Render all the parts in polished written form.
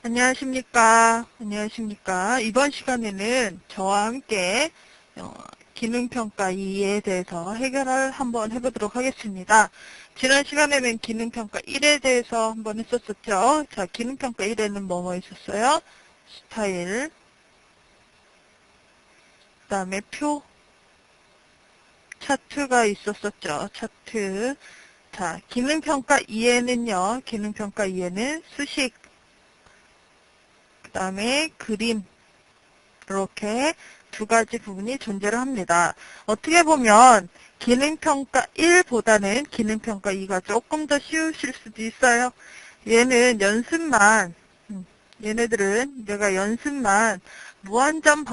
안녕하십니까. 안녕하십니까. 이번 시간에는 저와 함께 기능평가 2에 대해서 해결을 한번 해보도록 하겠습니다. 지난 시간에는 기능평가 1에 대해서 한번 했었었죠. 자, 기능평가 1에는 뭐뭐 있었어요? 스타일, 그 다음에 표, 차트가 있었었죠. 차트. 자, 기능평가 2에는요. 기능평가 2에는 수식, 그 다음에 그림, 이렇게 두 가지 부분이 존재를 합니다. 어떻게 보면 기능평가 1보다는 기능평가 2가 조금 더 쉬우실 수도 있어요. 얘는 연습만, 얘네들은 내가 연습만 무한정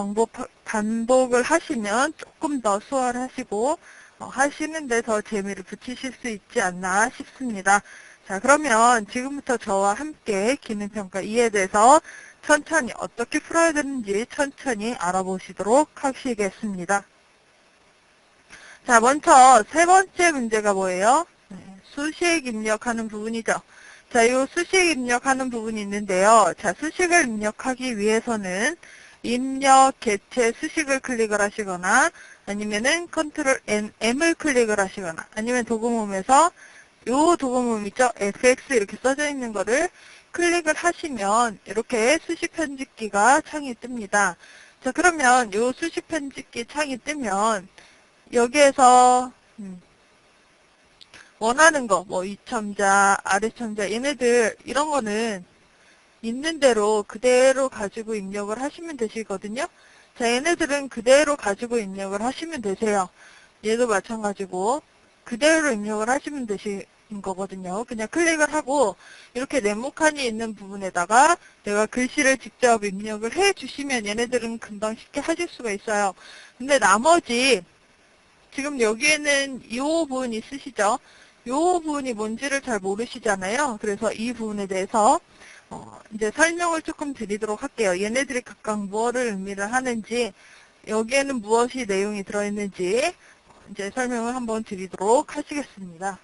반복을 하시면 조금 더 수월을 하시고 하시는데 더 재미를 붙이실 수 있지 않나 싶습니다. 자, 그러면 지금부터 저와 함께 기능평가 2에 대해서 천천히 어떻게 풀어야 되는지 천천히 알아보시도록 하시겠습니다. 자, 먼저 세 번째 문제가 뭐예요? 수식 입력하는 부분이죠. 자, 이 수식 입력하는 부분이 있는데요. 자, 수식을 입력하기 위해서는 입력 개체 수식을 클릭을 하시거나 아니면은 컨트롤 M을 클릭을 하시거나 아니면 도구모음에서 요 도구모음 있죠? FX 이렇게 써져 있는 거를 클릭을 하시면 이렇게 수식 편집기가 창이 뜹니다. 자, 그러면 요 수식 편집기 창이 뜨면 여기에서 원하는 거, 뭐 위첨자, 아래첨자 얘네들 이런 거는 있는 대로 그대로 가지고 입력을 하시면 되시거든요. 자, 얘네들은 그대로 가지고 입력을 하시면 되세요. 얘도 마찬가지고 그대로 입력을 하시면 되시는 거거든요. 그냥 클릭을 하고 이렇게 네모칸이 있는 부분에다가 내가 글씨를 직접 입력을 해 주시면 얘네들은 금방 쉽게 하실 수가 있어요. 근데 나머지 지금 여기에는 이 부분 있으시죠? 이 부분이 뭔지를 잘 모르시잖아요. 그래서 이 부분에 대해서 이제 설명을 조금 드리도록 할게요. 얘네들이 각각 무엇을 의미를 하는지, 여기에는 무엇이 내용이 들어있는지 이제 설명을 한번 드리도록 하시겠습니다.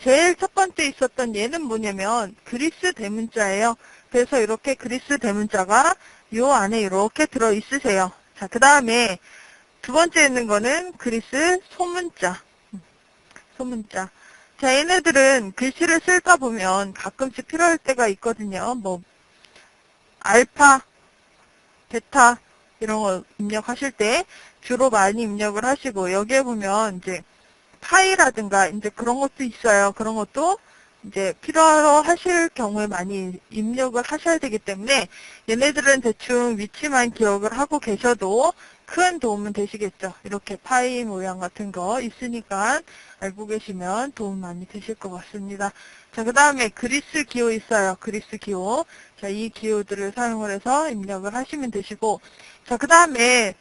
제일 첫 번째 있었던 얘는 뭐냐면 그리스 대문자예요. 그래서 이렇게 그리스 대문자가 요 안에 이렇게 들어있으세요. 자, 그 다음에 두 번째 있는 거는 그리스 소문자. 소문자. 자, 얘네들은 글씨를 쓸다 보면 가끔씩 필요할 때가 있거든요. 뭐, 알파, 베타, 이런 거 입력하실 때 주로 많이 입력을 하시고, 여기에 보면 이제 파이라든가 이제 그런 것도 있어요. 그런 것도 이제 필요하실 경우에 많이 입력을 하셔야 되기 때문에 얘네들은 대충 위치만 기억을 하고 계셔도 큰 도움은 되시겠죠. 이렇게 파이 모양 같은 거 있으니까 알고 계시면 도움 많이 되실 것 같습니다. 자, 그 다음에 그리스 기호 있어요. 그리스 기호. 자, 이 기호들을 사용을 해서 입력을 하시면 되시고, 자, 그 다음에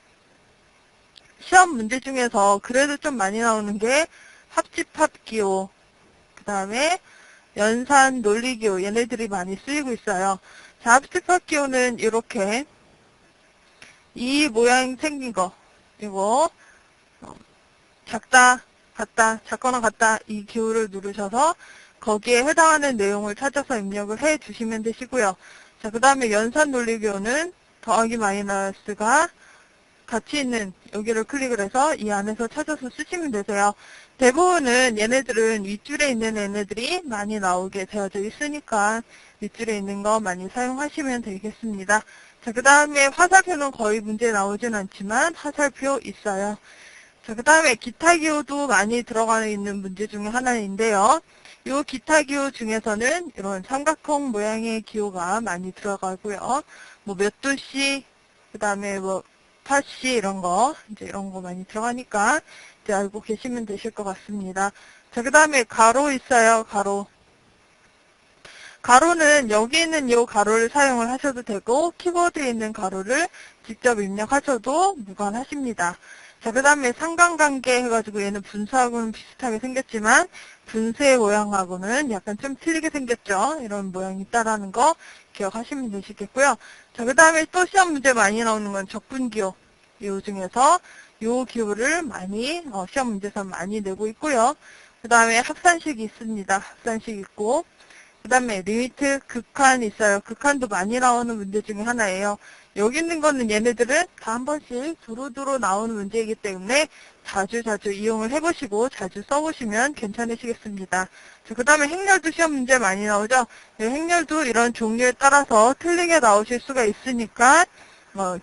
시험 문제 중에서 그래도 좀 많이 나오는 게 합집합 기호, 그 다음에 연산 논리 기호, 얘네들이 많이 쓰이고 있어요. 자, 합집합 기호는 이렇게 이 모양 생긴 거, 이거 작다, 같다, 작거나 같다 이 기호를 누르셔서 거기에 해당하는 내용을 찾아서 입력을 해 주시면 되시고요. 자, 그 다음에 연산 논리 기호는 더하기 마이너스가 같이 있는 여기를 클릭을 해서 이 안에서 찾아서 쓰시면 되세요. 대부분은 얘네들은 윗줄에 있는 애네들이 많이 나오게 되어져 있으니까 윗줄에 있는 거 많이 사용하시면 되겠습니다. 자, 그 다음에 화살표는 거의 문제 나오진 않지만 화살표 있어요. 자, 그 다음에 기타 기호도 많이 들어가 있는 문제 중에 하나인데요. 이 기타 기호 중에서는 이런 삼각형 모양의 기호가 많이 들어가고요. 뭐 몇 도씨, 그 다음에 뭐 파씨 이런 거, 이제 이런 거 많이 들어가니까 이제 알고 계시면 되실 것 같습니다. 자, 그 다음에 가로 있어요. 가로. 가로는 여기 있는 이 가로를 사용을 하셔도 되고 키보드에 있는 가로를 직접 입력하셔도 무관하십니다. 자, 그 다음에 상관관계 해가지고 얘는 분수하고는 비슷하게 생겼지만 분수의 모양하고는 약간 좀 틀리게 생겼죠. 이런 모양이 있다라는 거 기억하시면 되시겠고요. 자, 그 다음에 또 시험 문제 많이 나오는 건 적분기호. 이 중에서 이 기호를 많이 시험 문제에서 많이 내고 있고요. 그 다음에 합산식이 있습니다. 합산식 있고 그 다음에 리미트, 극한 있어요. 극한도 많이 나오는 문제 중에 하나예요. 여기 있는 거는 얘네들은 다 한 번씩 두루두루 나오는 문제이기 때문에 자주 이용을 해보시고 자주 써보시면 괜찮으시겠습니다. 그 다음에 행렬도 시험 문제 많이 나오죠. 행렬도 이런 종류에 따라서 틀리게 나오실 수가 있으니까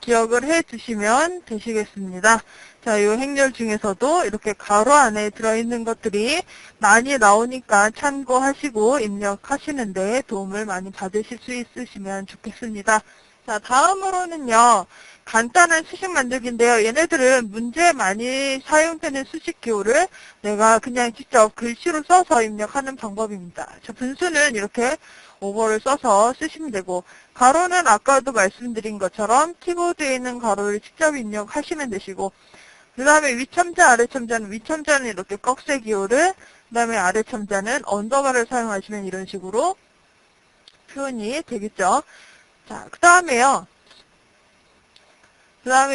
기억을 해 두시면 되시겠습니다. 자, 이 행렬 중에서도 이렇게 가로 안에 들어있는 것들이 많이 나오니까 참고하시고 입력하시는데 도움을 많이 받으실 수 있으시면 좋겠습니다. 자, 다음으로는요, 간단한 수식 만들기인데요. 얘네들은 문제에 많이 사용되는 수식 기호를 내가 그냥 직접 글씨로 써서 입력하는 방법입니다. 자, 분수는 이렇게 오버를 써서 쓰시면 되고, 가로는 아까도 말씀드린 것처럼 키보드에 있는 가로를 직접 입력하시면 되시고, 그 다음에 위첨자, 아래첨자는 위첨자는 이렇게 꺽쇠 기호를, 그 다음에 아래첨자는 언더바를 사용하시면 이런 식으로 표현이 되겠죠. 자, 그 다음에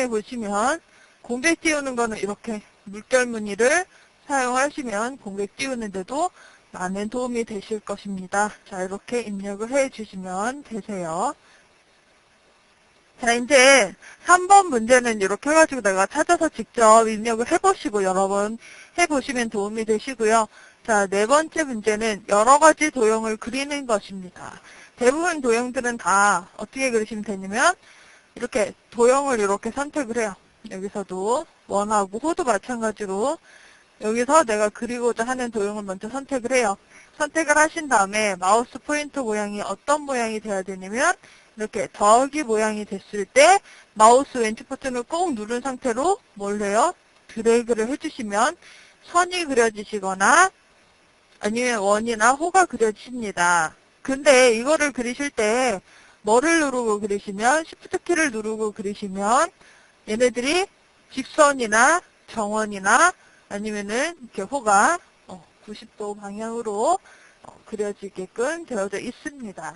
보시면 공백 띄우는 거는 이렇게 물결 무늬를 사용하시면 공백 띄우는데도 많은 도움이 되실 것입니다. 자, 이렇게 입력을 해 주시면 되세요. 자, 이제 3번 문제는 이렇게 해가지고 내가 찾아서 직접 입력을 해보시고 여러 번 해보시면 도움이 되시고요. 자, 4번째 문제는 여러 가지 도형을 그리는 것입니다. 대부분 도형들은 다 어떻게 그리시면 되냐면 이렇게 도형을 이렇게 선택을 해요. 여기서도 원하고 호도 마찬가지로 여기서 내가 그리고자 하는 도형을 먼저 선택을 해요. 선택을 하신 다음에 마우스 포인터 모양이 어떤 모양이 돼야 되냐면 이렇게 더하기 모양이 됐을 때 마우스 왼쪽 버튼을 꼭 누른 상태로 뭘 해요? 드래그를 해주시면 선이 그려지시거나 아니면 원이나 호가 그려집니다. 근데 이거를 그리실 때 뭐를 누르고 그리시면 Shift 키를 누르고 그리시면 얘네들이 직선이나 정원이나 아니면은 이렇게 호가 90도 방향으로 그려지게끔 되어져 있습니다.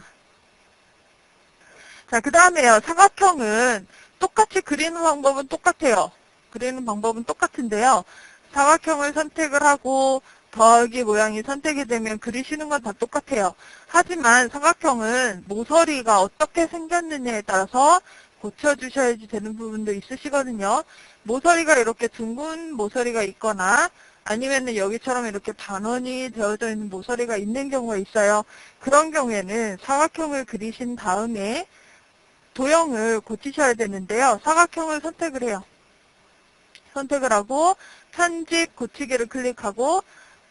자, 그 다음에요. 사각형은 똑같이 그리는 방법은 똑같아요. 그리는 방법은 똑같은데요. 사각형을 선택을 하고 더하기 모양이 선택이 되면 그리시는 건 다 똑같아요. 하지만 사각형은 모서리가 어떻게 생겼느냐에 따라서 고쳐주셔야지 되는 부분도 있으시거든요. 모서리가 이렇게 둥근 모서리가 있거나 아니면은 여기처럼 이렇게 반원이 되어져 있는 모서리가 있는 경우가 있어요. 그런 경우에는 사각형을 그리신 다음에 도형을 고치셔야 되는데요. 사각형을 선택을 해요. 선택을 하고 편집 고치기를 클릭하고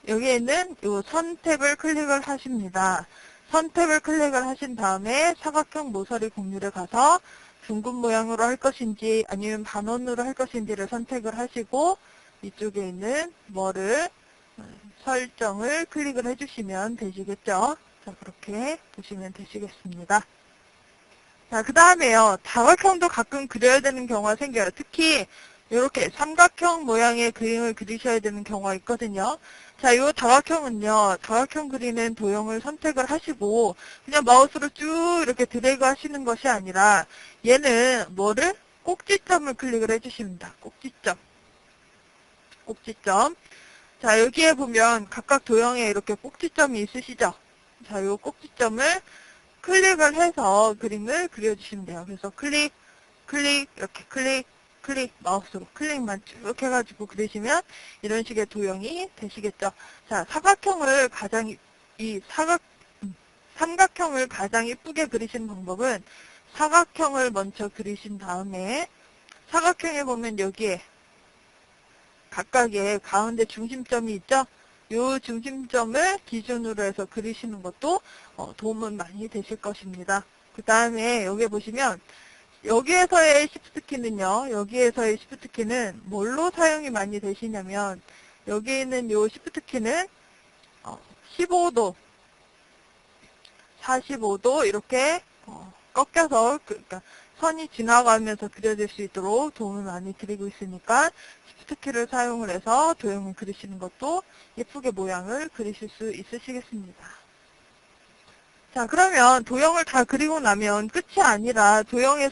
여기에 있는 이 선 탭을 클릭을 하십니다. 선 탭을 클릭을 하신 다음에 사각형 모서리 공유를 가서 둥근 모양으로 할 것인지 아니면 반원으로 할 것인지를 선택을 하시고 이쪽에 있는 뭐를 설정을 클릭을 해주시면 되시겠죠. 자, 그렇게 보시면 되시겠습니다. 자, 그 다음에요. 다각형도 가끔 그려야 되는 경우가 생겨요. 특히 이렇게 삼각형 모양의 그림을 그리셔야 되는 경우가 있거든요. 자, 이 다각형은요. 다각형 그리는 도형을 선택을 하시고 그냥 마우스로 쭉 이렇게 드래그 하시는 것이 아니라 얘는 뭐를? 꼭지점을 클릭을 해주십니다. 꼭지점. 꼭지점. 자, 여기에 보면 각각 도형에 이렇게 꼭지점이 있으시죠? 자, 이 꼭지점을 클릭을 해서 그림을 그려주시면 돼요. 그래서 클릭, 이렇게 클릭, 마우스로 클릭만 쭉 해가지고 그리시면 이런 식의 도형이 되시겠죠. 자, 삼각형을 가장 이쁘게 그리시는 방법은 사각형을 먼저 그리신 다음에 사각형에 보면 여기에 각각의 가운데 중심점이 있죠? 이 중심점을 기준으로 해서 그리시는 것도 도움은 많이 되실 것입니다. 그 다음에 여기 보시면 여기에서의 Shift 키는요. 여기에서의 Shift 키는 뭘로 사용이 많이 되시냐면 여기 있는 이 Shift 키는 15도, 45도 이렇게 꺾여서 그러니까 선이 지나가면서 그려질 수 있도록 도움을 많이 드리고 있으니까 Shift 키를 사용을 해서 도형을 그리시는 것도 예쁘게 모양을 그리실 수 있으시겠습니다. 자, 그러면 도형을 다 그리고 나면 끝이 아니라 도형에서